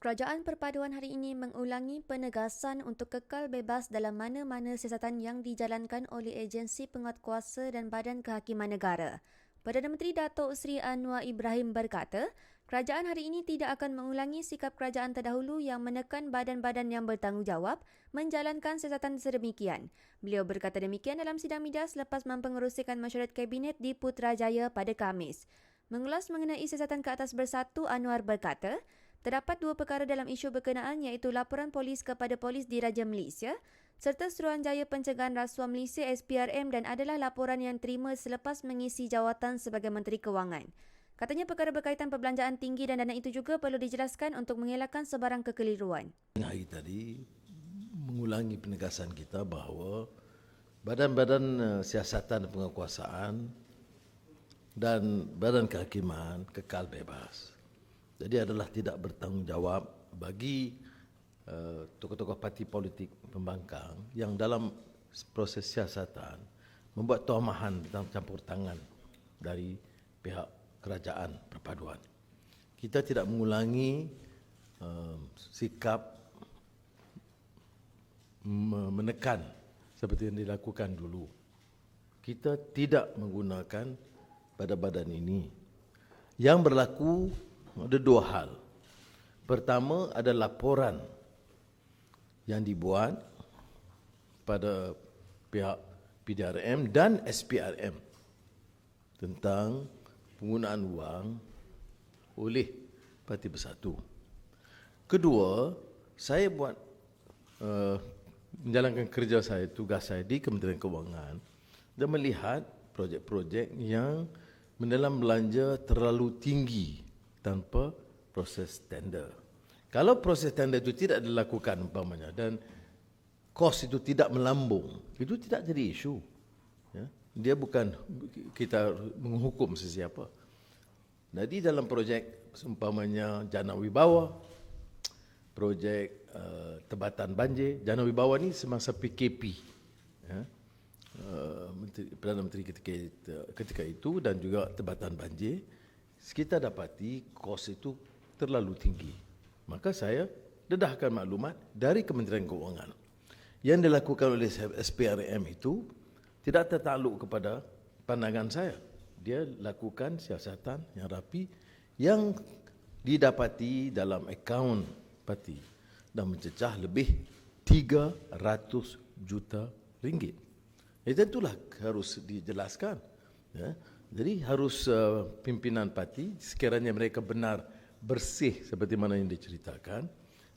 Kerajaan Perpaduan hari ini mengulangi penegasan untuk kekal bebas dalam mana-mana siasatan yang dijalankan oleh agensi penguatkuasa dan Badan Kehakiman Negara. Perdana Menteri Datuk Seri Anwar Ibrahim berkata, kerajaan hari ini tidak akan mengulangi sikap kerajaan terdahulu yang menekan badan-badan yang bertanggungjawab menjalankan siasatan sedemikian. Beliau berkata demikian dalam sidang media selepas mempengerusikan mesyuarat Kabinet di Putrajaya pada Khamis. Mengulas mengenai siasatan ke atas bersatu, Anwar berkata, terdapat dua perkara dalam isu berkenaan iaitu laporan polis kepada polis diraja Malaysia serta Suruhanjaya Pencegahan Rasuah Malaysia SPRM dan adalah laporan yang terima selepas mengisi jawatan sebagai Menteri Kewangan. Katanya perkara berkaitan perbelanjaan tinggi dan dana itu juga perlu dijelaskan untuk mengelakkan sebarang kekeliruan. Hari tadi mengulangi penegasan kita bahawa badan-badan siasatan penguasaan dan badan kehakiman kekal bebas. Jadi adalah tidak bertanggungjawab bagi tokoh-tokoh parti politik pembangkang yang dalam proses siasatan membuat tomahan tentang campur tangan dari pihak kerajaan perpaduan. Kita tidak mengulangi sikap menekan seperti yang dilakukan dulu. Kita tidak menggunakan badan-badan ini. Yang berlaku ada dua hal. Pertama ada laporan yang dibuat pada pihak PDRM dan SPRM tentang penggunaan wang oleh Parti Bersatu. Kedua, saya buat menjalankan kerja saya, tugas saya di Kementerian Kewangan dan melihat projek-projek yang mendalam belanja terlalu tinggi tanpa proses tender. Kalau proses tender itu tidak dilakukan umpamanya dan kos itu tidak melambung, itu tidak jadi isu. Ya? Dia bukan kita menghukum sesiapa. Jadi dalam projek umpamanya Jana Wibawa, projek Tebatan Banjir, Jana Wibawa ni semasa PKP. Ya? Perdana Menteri ketika itu dan juga Tebatan Banjir, kita dapati kos itu terlalu tinggi. Maka saya dedahkan maklumat dari Kementerian Keuangan. Yang dilakukan oleh SPRM itu tidak tertakluk kepada pandangan saya. Dia lakukan siasatan yang rapi yang didapati dalam akaun parti dan mencecah lebih 300 juta ringgit. Tentulah harus dijelaskan. Ya. Jadi harus pimpinan parti, sekiranya mereka benar bersih seperti mana yang diceritakan,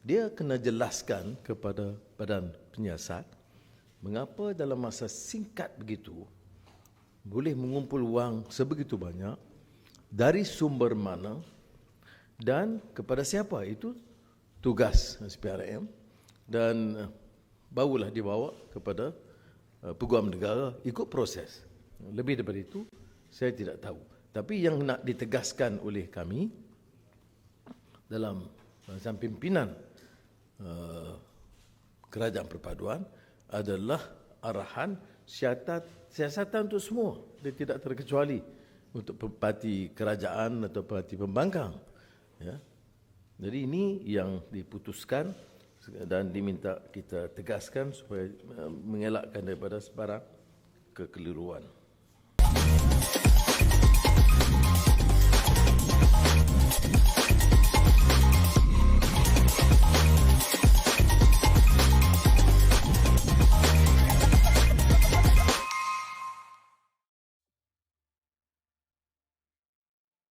dia kena jelaskan kepada badan penyiasat mengapa dalam masa singkat begitu boleh mengumpul wang sebegitu banyak, dari sumber mana dan kepada siapa. Itu tugas SPRM dan barulah dibawa kepada Peguam Negara ikut proses. Lebih daripada itu saya tidak tahu. Tapi yang nak ditegaskan oleh kami dalam pimpinan kerajaan perpaduan adalah arahan siasatan untuk semua. Dia tidak terkecuali untuk parti kerajaan atau parti pembangkang. Ya. Jadi ini yang diputuskan dan diminta kita tegaskan supaya mengelakkan daripada sebarang kekeliruan.